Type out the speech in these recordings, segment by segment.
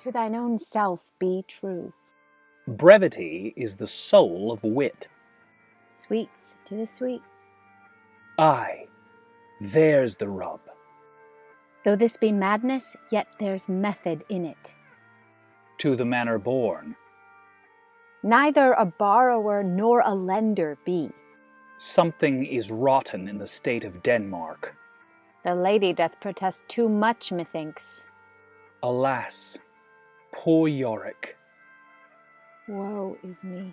To thine own self be true. Brevity is the soul of wit. Sweets to the sweet. Aye, there's the rub. Though this be madness, yet there's method in it. To the manner born. Neither a borrower nor a lender be. Something is rotten in the state of Denmark. The lady doth protest too much, methinks. Alas, poor Yorick. Woe is me.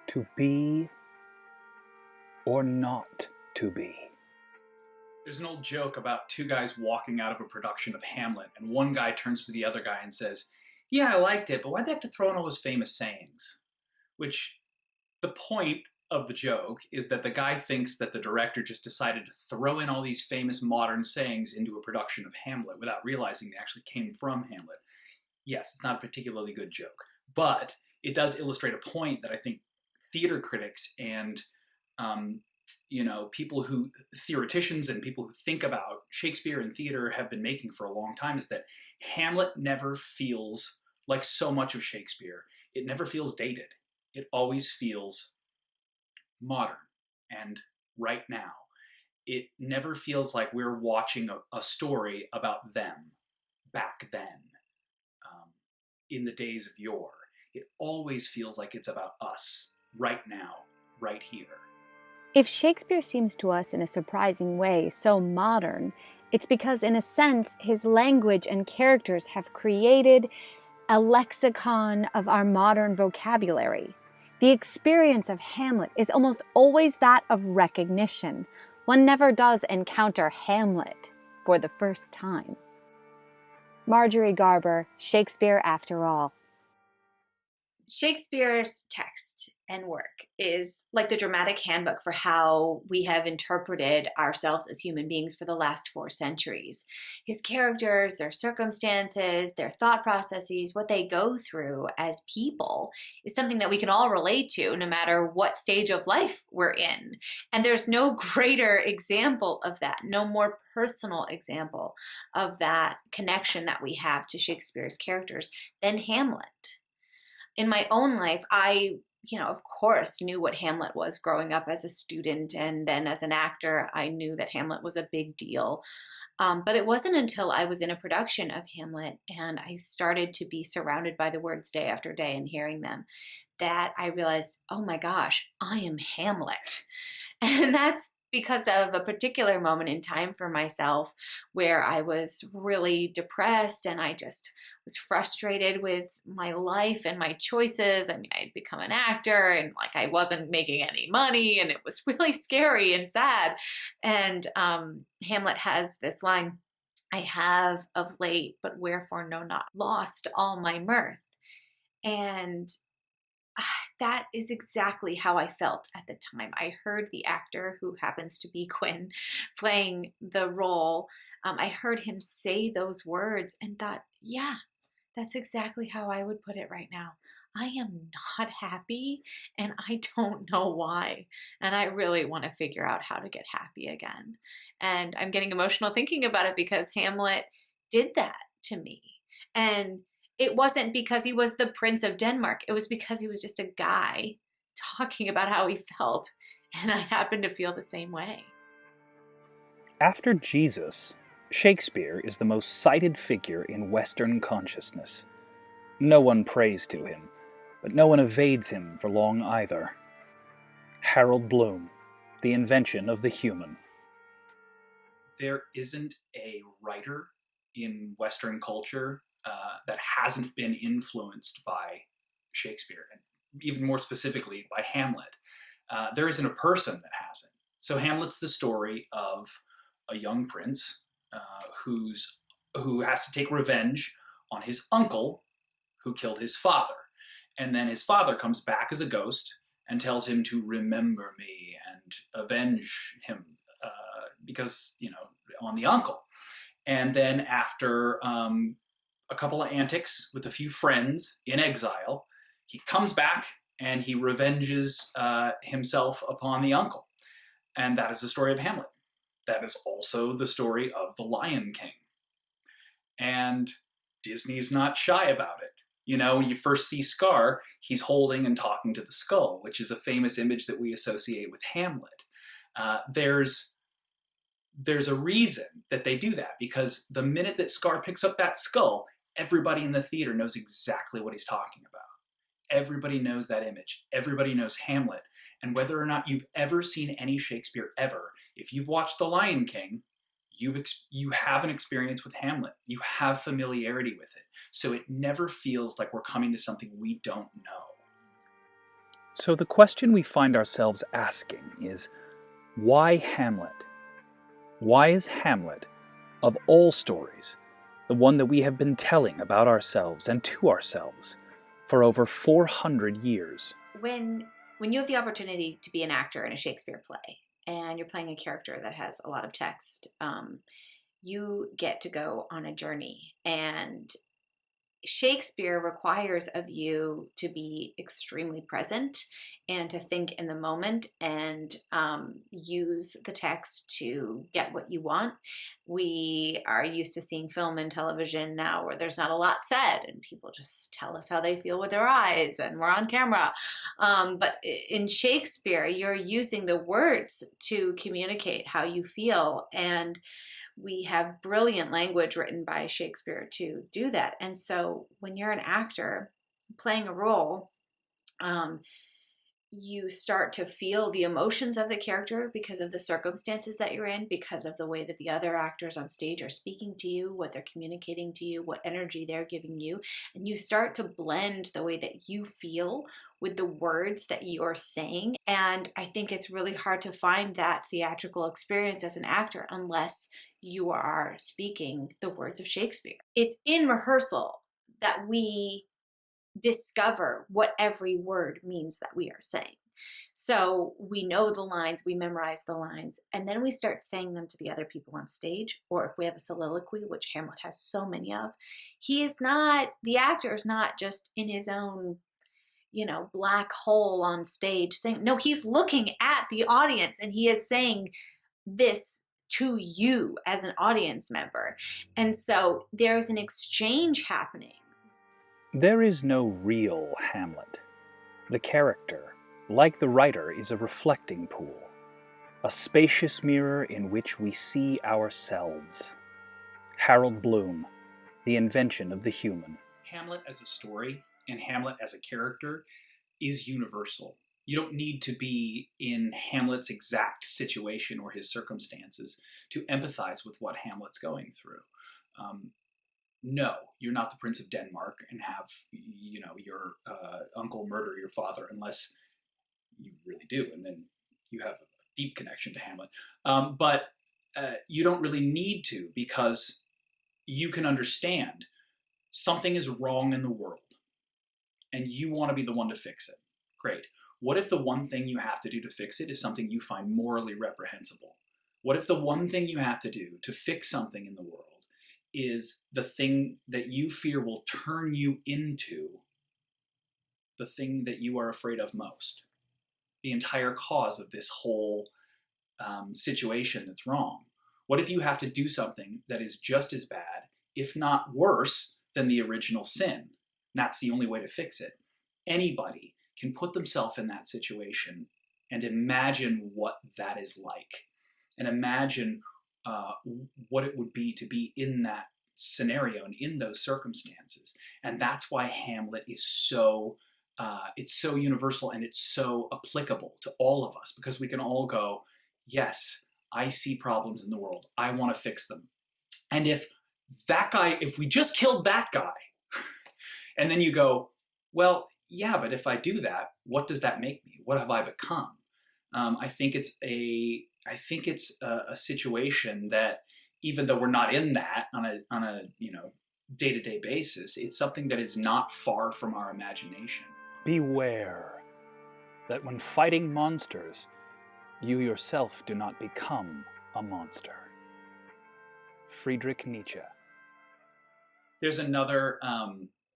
To be or not to be. There's an old joke about two guys walking out of a production of Hamlet, and one guy turns to the other guy and says, "Yeah, I liked it, but why'd they have to throw in all those famous sayings?" Which, the point of the joke is that the guy thinks that the director just decided to throw in all these famous modern sayings into a production of Hamlet without realizing they actually came from Hamlet. Yes, it's not a particularly good joke, but it does illustrate a point that I think theater critics and people who, theoreticians and people who think about Shakespeare and theater have been making for a long time, is that Hamlet never feels like so much of Shakespeare. It never feels dated. It always feels modern and right now. It never feels like we're watching a story about them back then, in the days of yore. It always feels like it's about us right now, right here. If Shakespeare seems to us in a surprising way so modern, it's because, in a sense, his language and characters have created a lexicon of our modern vocabulary. The experience of Hamlet is almost always that of recognition. One never does encounter Hamlet for the first time. Marjorie Garber, Shakespeare After All. Shakespeare's text and work is like the dramatic handbook for how we have interpreted ourselves as human beings for the last 4 centuries. His characters, their circumstances, their thought processes, what they go through as people is something that we can all relate to no matter what stage of life we're in. And there's no greater example of that, no more personal example of that connection that we have to Shakespeare's characters than Hamlet. In my own life, I, of course, knew what Hamlet was growing up as a student, and then as an actor, I knew that Hamlet was a big deal. But it wasn't until I was in a production of Hamlet and I started to be surrounded by the words day after day and hearing them that I realized, oh my gosh, I am Hamlet. And that's because of a particular moment in time for myself where I was really depressed and I just was frustrated with my life and my choices. I mean, I'd become an actor and I wasn't making any money, and it was really scary and sad. And Hamlet has this line, "I have of late, but wherefore know not, lost all my mirth." And that is exactly how I felt at the time. I heard the actor, who happens to be Quinn, playing the role. I heard him say those words and thought, yeah, that's exactly how I would put it right now. I am not happy and I don't know why. And I really want to figure out how to get happy again. And I'm getting emotional thinking about it because Hamlet did that to me. And it wasn't because he was the Prince of Denmark. It was because he was just a guy talking about how he felt. And I happened to feel the same way. After Jesus, Shakespeare is the most cited figure in Western consciousness. No one prays to him, but no one evades him for long either. Harold Bloom, The Invention of the Human. There isn't a writer in Western culture that hasn't been influenced by Shakespeare, and even more specifically by Hamlet. There isn't a person that hasn't. So Hamlet's the story of a young prince who has to take revenge on his uncle who killed his father. And then his father comes back as a ghost and tells him to remember me and avenge him because, on the uncle. And then after a couple of antics with a few friends in exile, he comes back and he revenges himself upon the uncle. And that is the story of Hamlet. That is also the story of the Lion King. And Disney's not shy about it. You know, when you first see Scar, he's holding and talking to the skull, which is a famous image that we associate with Hamlet. There's a reason that they do that, because the minute that Scar picks up that skull, everybody in the theater knows exactly what he's talking about. Everybody knows that image. Everybody knows Hamlet. And whether or not you've ever seen any Shakespeare ever, if you've watched The Lion King, you have an experience with Hamlet. You have familiarity with it. So it never feels like we're coming to something we don't know. So the question we find ourselves asking is, why Hamlet? Why is Hamlet, of all stories, the one that we have been telling about ourselves and to ourselves for over 400 years? When you have the opportunity to be an actor in a Shakespeare play, and you're playing a character that has a lot of text, you get to go on a journey. And Shakespeare requires of you to be extremely present and to think in the moment and use the text to get what you want. We are used to seeing film and television now where there's not a lot said and people just tell us how they feel with their eyes and we're on camera. But in Shakespeare, you're using the words to communicate how you feel, and we have brilliant language written by Shakespeare to do that. And so when you're an actor playing a role, you start to feel the emotions of the character because of the circumstances that you're in, because of the way that the other actors on stage are speaking to you, what they're communicating to you, what energy they're giving you. And you start to blend the way that you feel with the words that you're saying. And I think it's really hard to find that theatrical experience as an actor unless you are speaking the words of Shakespeare. It's in rehearsal that we discover what every word means that we are saying. So we know the lines, we memorize the lines, and then we start saying them to the other people on stage. Or if we have a soliloquy, which Hamlet has so many of, the actor is not just in his own, black hole on stage saying, no, he's looking at the audience and he is saying this to you as an audience member. And so there's an exchange happening. There is no real Hamlet. The character, like the writer, is a reflecting pool, a spacious mirror in which we see ourselves. Harold Bloom, The Invention of the Human. Hamlet as a story and Hamlet as a character is universal. You don't need to be in Hamlet's exact situation or his circumstances to empathize with what Hamlet's going through. No, you're not the Prince of Denmark and have, your uncle murder your father, unless you really do, and then you have a deep connection to Hamlet. But you don't really need to, because you can understand something is wrong in the world and you want to be the one to fix it. Great. What if the one thing you have to do to fix it is something you find morally reprehensible? What if the one thing you have to do to fix something in the world is the thing that you fear will turn you into the thing that you are afraid of most? The entire cause of this whole situation that's wrong. What if you have to do something that is just as bad, if not worse, than the original sin? That's the only way to fix it. Anybody can put themselves in that situation and imagine what that is like, and imagine what it would be to be in that scenario and in those circumstances. And that's why Hamlet is so universal and it's so applicable to all of us, because we can all go, yes, I see problems in the world. I want to fix them. And if we just killed that guy, and then you go, well, yeah, but if I do that, what does that make me? What have I become? I think it's a situation that, even though we're not in that on a day-to-day basis, it's something that is not far from our imagination. Beware that when fighting monsters, you yourself do not become a monster. Friedrich Nietzsche. There's another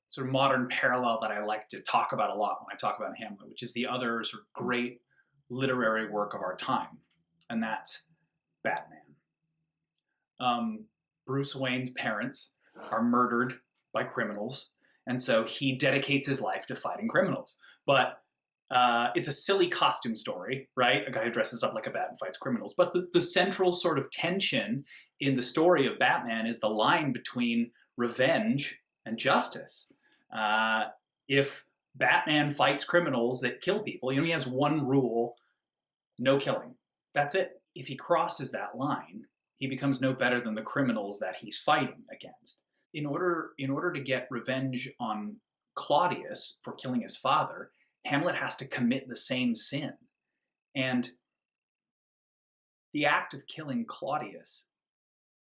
sort of modern parallel that I like to talk about a lot when I talk about Hamlet, which is the other sort of great literary work of our time, and that's Batman. Bruce Wayne's parents are murdered by criminals, and so he dedicates his life to fighting criminals. But it's a silly costume story, right? A guy who dresses up like a bat and fights criminals. But the central sort of tension in the story of Batman is the line between revenge and justice. If Batman fights criminals that kill people, he has one rule: no killing. That's it. If he crosses that line, he becomes no better than the criminals that he's fighting against. In order to get revenge on Claudius for killing his father, Hamlet has to commit the same sin. And the act of killing Claudius,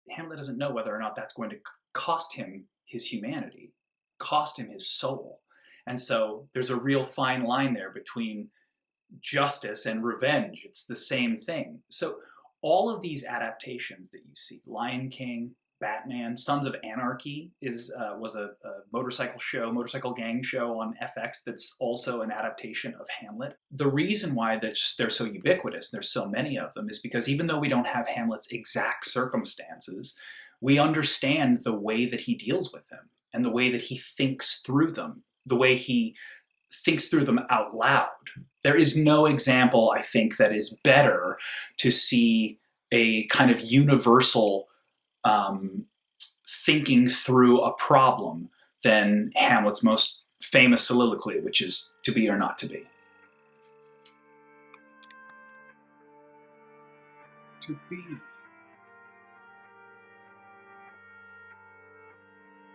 Hamlet doesn't know whether or not that's going to cost him his humanity, cost him his soul. And so there's a real fine line there between justice and revenge. It's the same thing. So all of these adaptations that you see, Lion King, Batman, Sons of Anarchy was a motorcycle gang show on FX that's also an adaptation of Hamlet. The reason why they're so ubiquitous, there's so many of them, is because even though we don't have Hamlet's exact circumstances, we understand the way that he deals with them and the way that he thinks through them, the way he thinks through them out loud. There is no example, I think, that is better to see a kind of universal thinking through a problem than Hamlet's most famous soliloquy, which is "to be or not to be." To be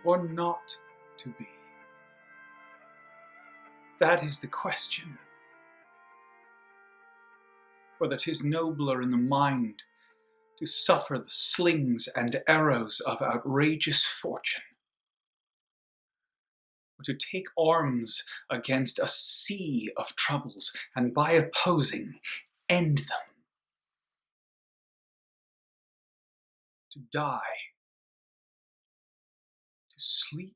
or not to be? That is the question. Whether 'tis nobler in the mind to suffer the slings and arrows of outrageous fortune, or to take arms against a sea of troubles, and by opposing end them. To die, to sleep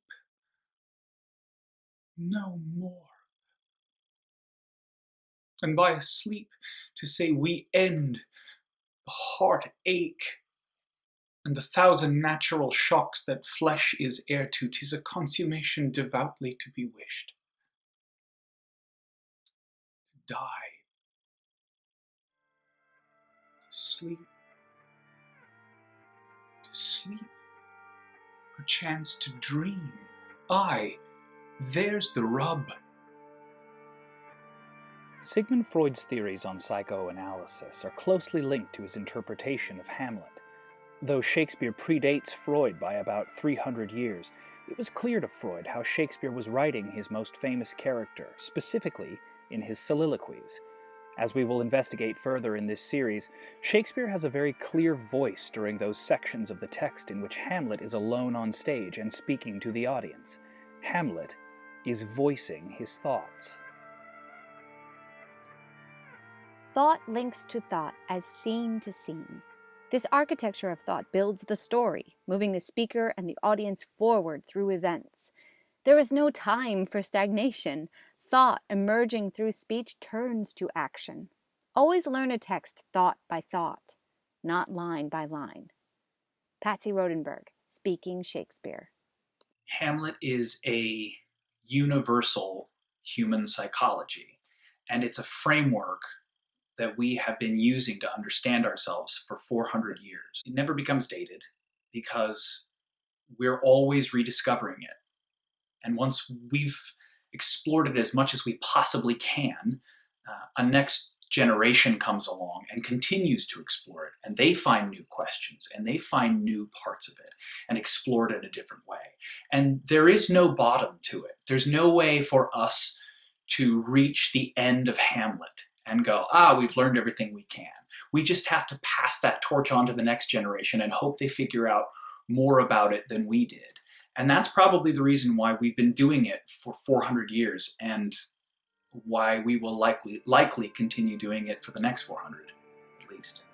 no more. And by a sleep to say we end the heartache and the thousand natural shocks that flesh is heir to. 'Tis a consummation devoutly to be wished. To die, to sleep, perchance to dream. Aye, there's the rub. Sigmund Freud's theories on psychoanalysis are closely linked to his interpretation of Hamlet. Though Shakespeare predates Freud by about 300 years, it was clear to Freud how Shakespeare was writing his most famous character, specifically in his soliloquies. As we will investigate further in this series, Shakespeare has a very clear voice during those sections of the text in which Hamlet is alone on stage and speaking to the audience. Hamlet is voicing his thoughts. Thought links to thought as scene to scene. This architecture of thought builds the story, moving the speaker and the audience forward through events. There is no time for stagnation. Thought emerging through speech turns to action. Always learn a text thought by thought, not line by line. Patsy Rodenberg, speaking Shakespeare. Hamlet is a universal human psychology, and it's a framework that we have been using to understand ourselves for 400 years. It never becomes dated because we're always rediscovering it. And once we've explored it as much as we possibly can, a next generation comes along and continues to explore it, and they find new questions and they find new parts of it and explore it in a different way. And there is no bottom to it. There's no way for us to reach the end of Hamlet and go, we've learned everything we can. We just have to pass that torch on to the next generation and hope they figure out more about it than we did. And that's probably the reason why we've been doing it for 400 years and why we will likely continue doing it for the next 400 at least.